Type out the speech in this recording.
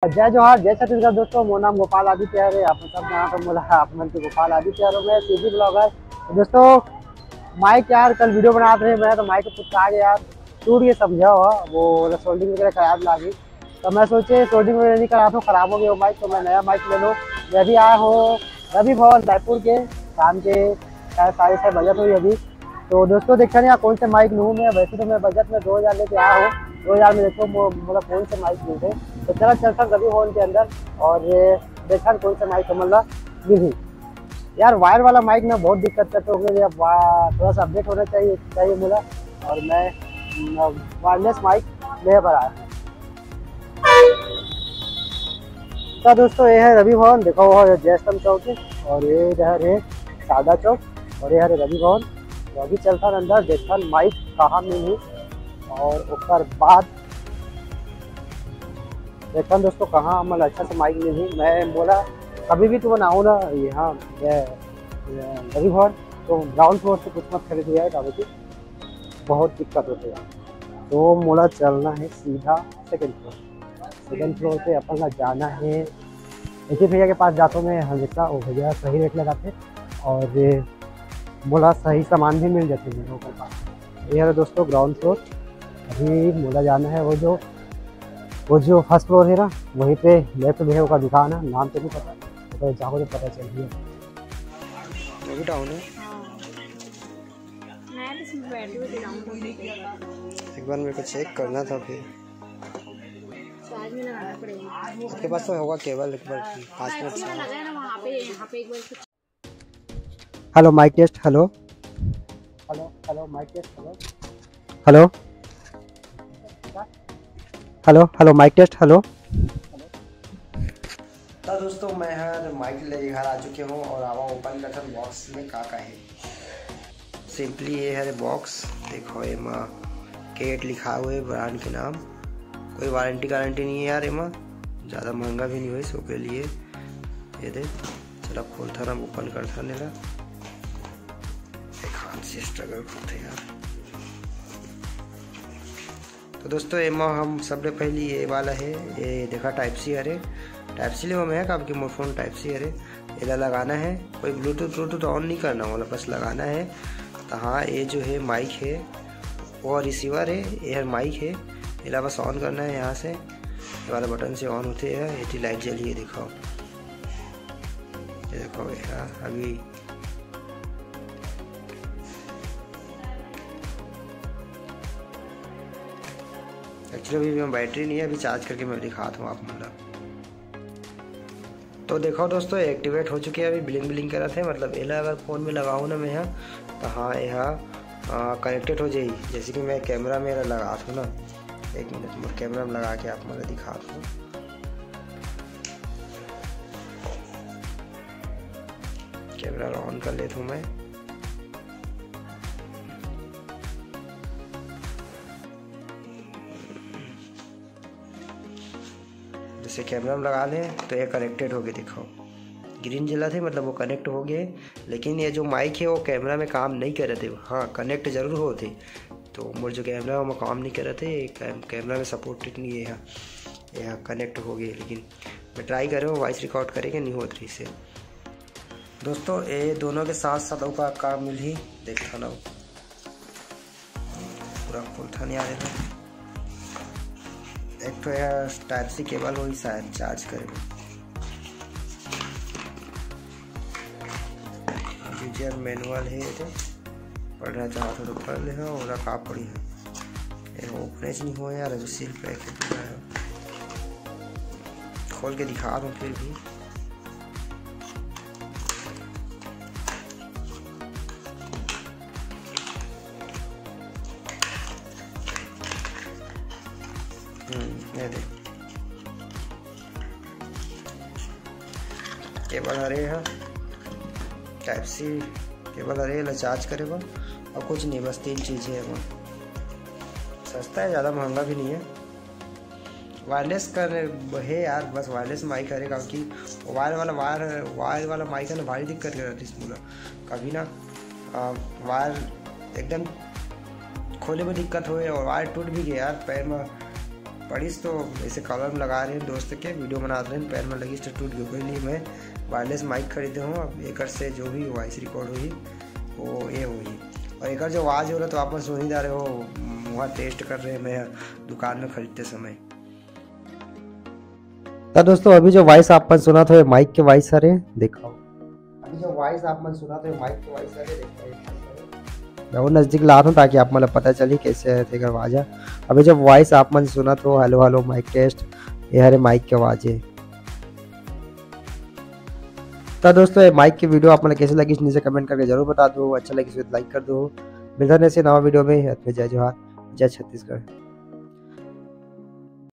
जय जोहार जय छत्तीसगढ़ दोस्तों। मोर नाम गोपाल आदित्य है। आप सब यहाँ पर बोला आप मन के गोपाल आदित्य है। मैं सीधी ब्लॉगर दोस्तों। माइक यार कल वीडियो बना रहे मैं तो माइक कुछ आ गया यार, टूट के समझा हुआ वो सोल्डिंग वगैरह खराब लगी। तो मैं सोचे सोल्डिंग वगैरह नहीं करा तो खराब हो गया वो माइक, तो मैं नया माइक ले लूँ। मैं भी आया हूँ रवि भवन रायपुर के शाम के 6:30 बजे हुई अभी। तो दोस्तों देखा नहीं कौन से माइक लूँ मैं। वैसे तो मैं बजट में 2000 लेके आया हूँ। 2000 में देखो मतलब कौन से माइक मिलते। तो चला चलता रवि भवन के अंदर और देखा कौन सा माइक मतलब मिली। यार वायर वाला माइक में बहुत दिक्कत करते हो गए। थोड़ा सा अपडेट होना चाहिए बोला और मैं वायरलेस माइक ले पर आया। तो दोस्तों ये है रवि भवन, देखो वो है जयस्तंभ चौक और ये है सादा चौक और ये है रवि भवन। तो अभी चलता अंदर देखता माइक कहाँ मिली और उसके बाद देखता दोस्तों कहाँ मतलब अच्छा से माइक मिली। मैं बोला कभी भी तो बनाऊँ ना यहाँ रवि भवन, तो ग्राउंड फ्लोर से कुछ मत खरीद लिया है काफ़ी बहुत दिक्कत होती है। तो मोला चलना है सीधा सेकंड फ्लोर पे अपन का जाना है। एक ही भैया के पास जाता हूँ मैं हमेशा, वो भैया सही रेट लगाते और मोला सही सामान भी मिल जाते हैं लोगों के पास। ये है दोस्तों ग्राउंड फ्लोर। अभी मोला जाना है वो जो फर्स्ट फ्लोर है ना, वहीं पे लेफ्ट भैया का दुकान है, नाम तो नहीं पता, तो जाओ तो पता चल गया। वो भी डाउन है। एक बार मेरे को चेक करना था फिर आपके पास तो होगा केवल एक बार 5 minute. Hello mic test. Hello hello mic test. Hello hello hello mic test. Hello तो दोस्तों मैं हर माइक ले घर आ चुके हूँ और आवा ओपन कर बॉक्स में का है। सिंपली ये है बॉक्स, देखो एमा केट लिखा हुआ है ब्रांड के नाम। कोई वारंटी गारंटी नहीं है यार, एमा ज़्यादा महंगा भी नहीं हुआ सो के लिए। ये दे चला खोलता ना ओपन करता नहीं रहा, एक हाथ से स्ट्रगल करते यार। तो दोस्तों एमा हम सबसे पहले ये वाला है, ये देखा टाइप सी अरे टाइप सी ले मैं है आपके मोर फोन टाइप सी अरे ये लगाना है। कोई ब्लूटूथ ऑन नहीं करना वाला, बस लगाना है। तो हाँ ये जो है माइक है वो रिसीवर है, ये माइक है, ये बस ऑन करना है। यहाँ से ये वाला बटन से ऑन होते हैं। ये लाइट जली है दिखाओ, ये देखो अभी एक्चुअली अभी बैटरी नहीं है, अभी चार्ज करके मैं दिखाता हूँ आप मतलब। तो देखो दोस्तों एक्टिवेट हो चुके हैं, अभी ब्लिंक कर रहे थे मतलब एला अगर फ़ोन में लगाऊँ ना मैं यहाँ, तो हाँ यहाँ कनेक्टेड हो जाएगी। जैसे कि मैं कैमरा मेरा लगा था ना, एक मिनट मैं कैमरा में लगा के आप मुझे दिखाता हूँ। कैमरा ऑन कर लेता हूँ मैं। जैसे कैमरा में लगा लें तो ये कनेक्टेड हो गए, दिखाओ ग्रीन जला थे मतलब वो कनेक्ट हो गए। लेकिन ये जो माइक है वो कैमरा में काम नहीं कर रहे थे, हाँ कनेक्ट जरूर होते। तो मोर जो कैमरा है वो काम नहीं कर रहे थे, कैमरा में सपोर्टेड नहीं है यहाँ कनेक्ट हो गए। लेकिन मैं ट्राई कर रहा हूँ वॉइस रिकॉर्ड करेंगे नहीं होती इससे। दोस्तों ये दोनों के साथ साथ का काम मिल ही देखता ना पूरा खोलता नहीं आ रहा। एक तो यह टाइप सी केबल वही शायद चार्ज करेगा। यूजर मैनुअल है, ये पढ़ना चाहते तो पढ़ ले और का पड़ी है। ये ओपनेज नहीं हो यार, अभी सील पैक है पूरा है। खोल के दिखा दूँ फिर भी। ये देख केबल हरे है, टाइप सी केबल हरे ला चार्ज करेगा और कुछ नहीं, बस 3 चीज़ें हैं। वो सस्ता है, ज़्यादा महंगा भी नहीं है। वायरलेस कर है यार, बस वायरलेस माइक करेगा कि वायर वाला माइक है ना भारी दिक्कत कर रहा था इसमें कभी ना वायर एकदम खोले में दिक्कत हो और वायर टूट भी गया यार, पैर में पड़ीस तो ऐसे कलर लगा रहे हैं दोस्त के, वीडियो बना रहे हैं, पैर में लगी तो टूट गई। लिए मैं वायरलेस माइक खरीदे हूँ। अब एक से जो भी वॉइस रिकॉर्ड हुई वो ये हुई, और एक जो आवाज़ हो रहा तो आप सुन ही जा रहे हो, वहाँ टेस्ट कर रहे हैं मैं दुकान में खरीदते समय। तो दोस्तों अभी जो वॉइस आप सुना था माइक के वॉइस आ रहे हैं, देखो अभी जो वॉइस आप सुना था माइक के वॉइस आ रहे हैं। मैं वो नज़दीक ला रहा हूँ ताकि आप मतलब पता चली कैसे है आवाज़। अभी जब वॉइस आप मन सुना तो हेलो हेलो माइक टेस्ट, ये हरे माइक की आवाज़ है। तो दोस्तों ये माइक की वीडियो आप मतलब कैसे लगी नीचे कमेंट करके जरूर बता दो। अच्छा लगी तो लाइक कर दो। मिलता है ऐसे नवा वीडियो में। जय जोहार, जय छत्तीसगढ़।